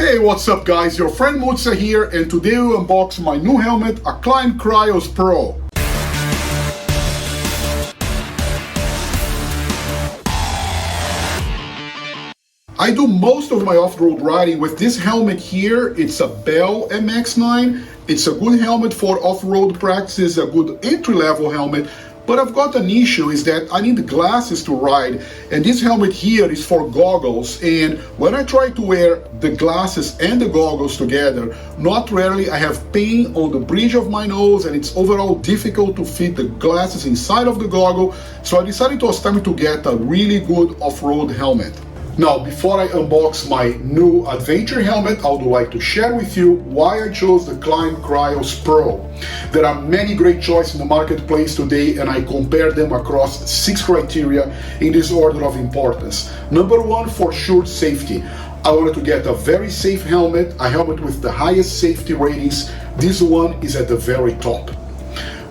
Hey, what's up guys? Your friend Mutsa here, and today we unbox my new helmet, a Klim Krios Pro. I do most of my off-road riding with this helmet here. It's a Bell MX9. It's a good helmet for off-road practices, a good entry-level helmet. But I've got an issue is that I need glasses to ride, and this helmet here is for goggles, and when I try to wear the glasses and the goggles together, not rarely I have pain on the bridge of my nose, and it's overall difficult to fit the glasses inside of the goggle. So I decided it was time to get a really good off-road helmet. Now, before I unbox my new adventure helmet, I would like to share with you why I chose the Klim Krios Pro. There are many great choices in the marketplace today, and I compared them across 6 criteria in this order of importance. Number 1, for sure, safety. I wanted to get a very safe helmet, a helmet with the highest safety ratings. This one is at the very top.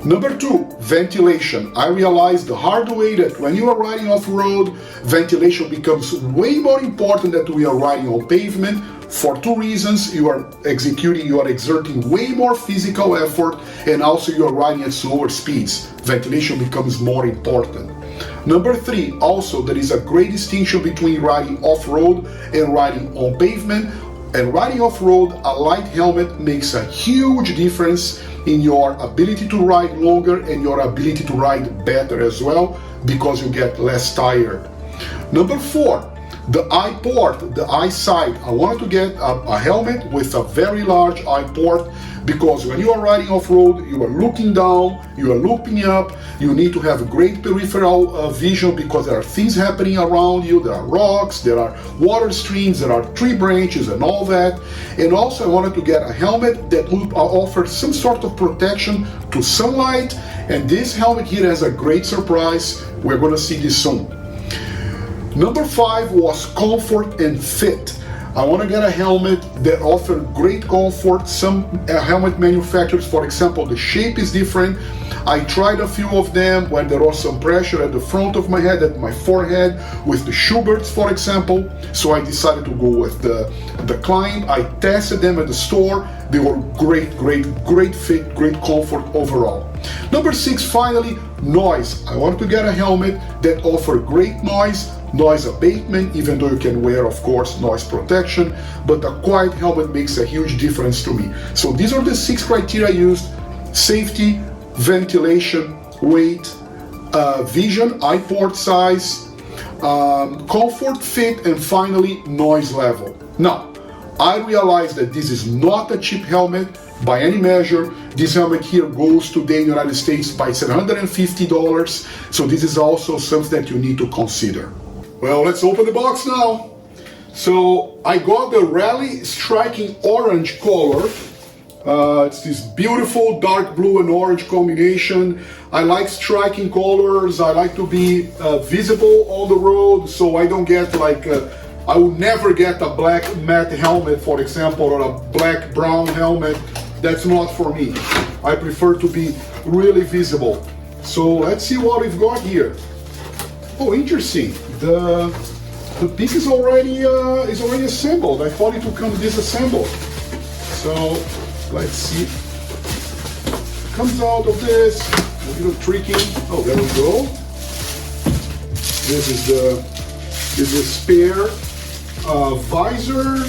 Number 2, ventilation. I realized the hard way that when you are riding off-road, ventilation becomes way more important than we are riding on pavement. For 2 reasons: you are exerting way more physical effort, and also you are riding at slower speeds. Ventilation becomes more important. Number 3, also there is a great distinction between riding off-road and riding on pavement. And riding off-road, a light helmet makes a huge difference in your ability to ride longer and your ability to ride better as well, because you get less tired. Number 4, the eye port, the eyesight. I wanted to get a helmet with a very large eye port, because when you are riding off-road, you are looking down, you are looking up, you need to have great peripheral vision, because there are things happening around you, there are rocks, there are water streams, there are tree branches and all that. And also I wanted to get a helmet that would offer some sort of protection to sunlight, and this helmet here has a great surprise. We're going to see this soon. Number 5 was comfort and fit. I want to get a helmet that offers great comfort. Some helmet manufacturers, for example, the shape is different. I tried a few of them where there was some pressure at the front of my head, at my forehead, with the Schuberts, for example. So I decided to go with the Klim. I tested them at the store. They were great fit, great comfort overall. Number 6, finally, noise. I want to get a helmet that offers great noise abatement, even though you can wear, of course, noise protection, but a quiet helmet makes a huge difference to me. So these are the 6 criteria I used: safety, ventilation, weight, vision, eye port size, comfort, fit, and finally noise level. Now, I realize that this is not a cheap helmet by any measure. This helmet here goes today in the United States by $750, so this is also something that you need to consider. Well, let's open the box now. So I got the Rally Striking Orange color. It's this beautiful dark blue and orange combination. I like striking colors. I like to be visible on the road, so I don't get like I would never get a black matte helmet, for example, or a black brown helmet. That's not for me. I prefer to be really visible. So let's see what we've got here. Oh, interesting. The piece is already assembled. I thought it would come disassembled. So let's see. Comes out of this. A little tricky. Oh, there we go. This is the spare visor.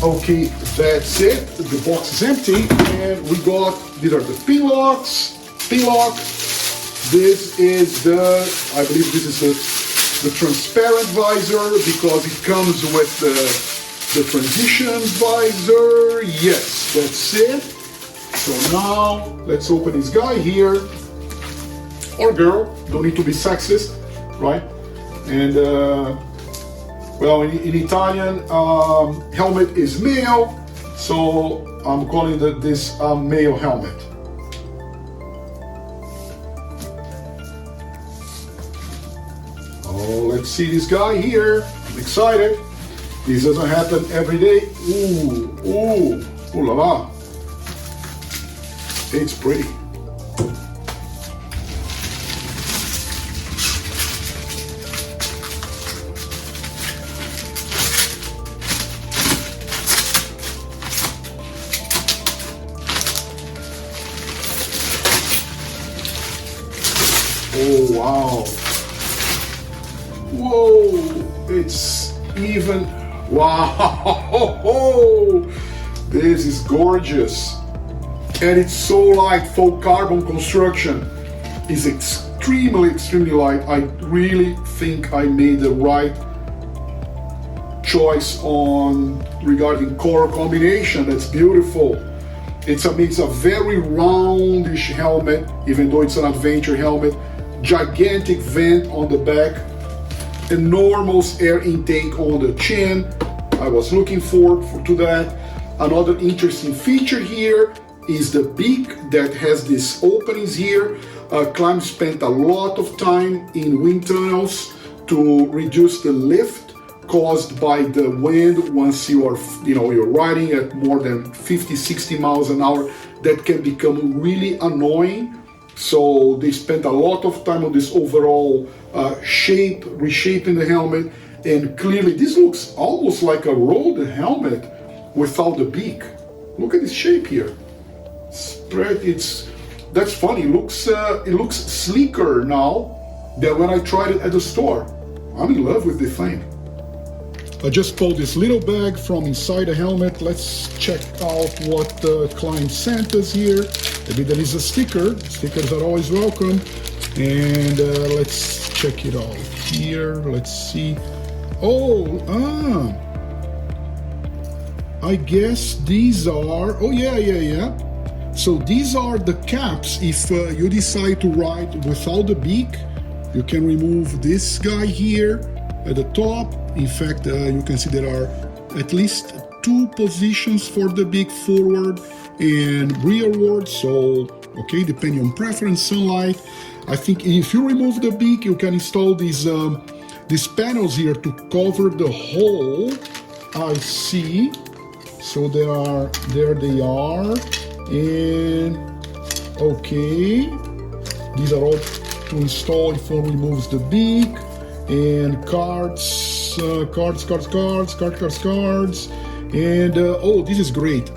Okay, that's it. The box is empty, and we got, these are the pin locks. This is I believe this is the transparent visor, because it comes with the transition visor. Yes, that's it. So now let's open this guy here, or girl, don't need to be sexist, right? And well, in Italian, helmet is male, so I'm calling this male helmet. Oh, let's see this guy here. I'm excited. This doesn't happen every day. Ooh la la. It's pretty. wow. Whoa, it's even, wow. This is gorgeous. And it's so light, faux carbon construction is extremely, extremely light. I really think I made the right choice on regarding color combination. That's beautiful. It's a very roundish helmet, even though it's an adventure helmet. Gigantic vent on the back, enormous air intake on the chin. I was looking forward to that. Another interesting feature here is the beak that has these openings here. Klim spent a lot of time in wind tunnels to reduce the lift caused by the wind once you're riding at more than 50-60 miles an hour. That can become really annoying. So they spent a lot of time on this overall reshaping the helmet, and clearly this looks almost like a road helmet without the beak. Look at this shape here. That's funny. It looks sleeker now than when I tried it at the store. I'm in love with the thing. I just pulled this little bag from inside the helmet. Let's check out what Klim sent us here. Maybe there is a sticker. Stickers are always welcome. And let's check it out here. Let's see. I guess these are, yeah. So these are the caps. If you decide to ride without the beak, you can remove this guy here at the top. In fact, you can see there are at least 2 positions for the beak, forward and rearward. So, okay, depending on preference, sunlight. I think if you remove the beak, you can install these panels here to cover the hole. I see. So there they are. And okay, these are all to install if one removes the beak. And cards, and this is great.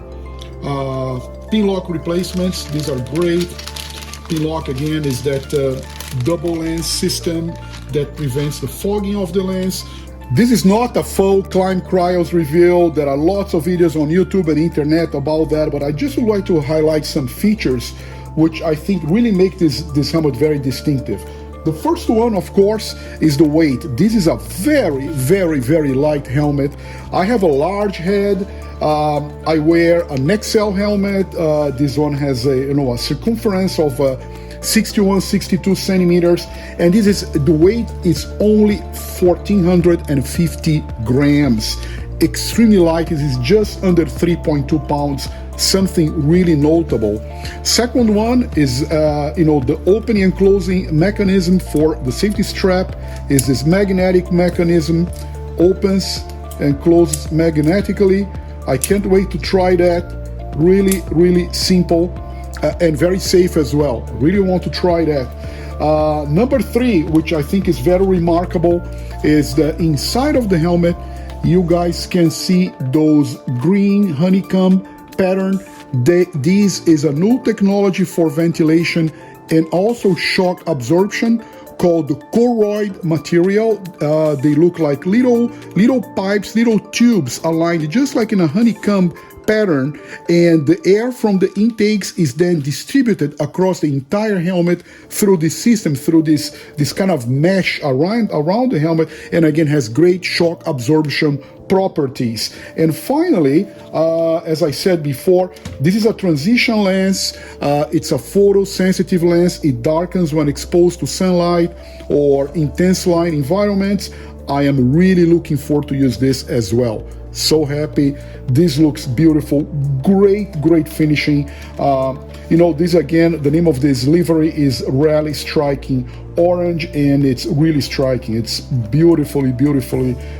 Pin lock replacements, these are great. Pin lock again is that double lens system that prevents the fogging of the lens. This is not a full Klim Krios review. There are lots of videos on YouTube and internet about that, but I just would like to highlight some features which I think really make this helmet very distinctive. The first one, of course, is the weight. This is a very, very, very light helmet. I have a large head. I wear an XL helmet. This one has a circumference of 61-62 centimeters, and the weight is only 1,450 grams. Extremely light. It is just under 3.2 pounds. Something really notable. Second one is the opening and closing mechanism for the safety strap is this magnetic mechanism, opens and closes magnetically. I can't wait to try that. Really, really simple and very safe as well. Really want to try that. Number 3, which I think is very remarkable, is the inside of the helmet. You guys can see those green honeycomb pattern. This is a new technology for ventilation and also shock absorption called the choroid material. They look like little pipes, little tubes aligned just like in a honeycomb pattern, and the air from the intakes is then distributed across the entire helmet through this system, through this kind of mesh around the helmet, and again has great shock absorption properties. And finally, as I said before, this is a transition lens. It's a photosensitive lens. It darkens when exposed to sunlight or intense light environments. I am really looking forward to use this as well. So happy. This looks beautiful. Great finishing. This again, the name of this livery is Rally Striking Orange, and it's really striking. It's beautifully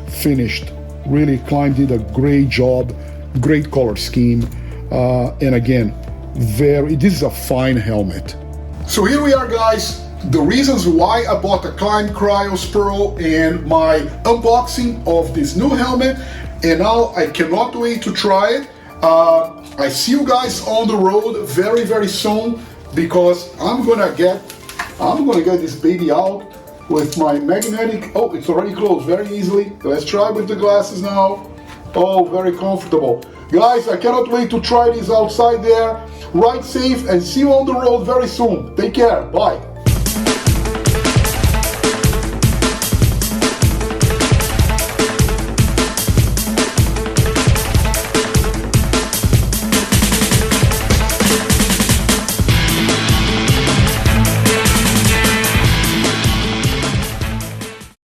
finished. Really, Klim did a great job. Great color scheme. And again, this is a fine helmet. So here we are, guys. The reasons why I bought the Klim Krios Pro and my unboxing of this new helmet. And now I cannot wait to try it. I see you guys on the road very soon, because I'm gonna get I'm gonna get this baby out with my magnetic. Oh, it's already closed very easily. Let's try with the glasses now. Oh, very comfortable. Guys, I cannot wait to try this outside there. Ride safe and see you on the road very soon. Take care. Bye.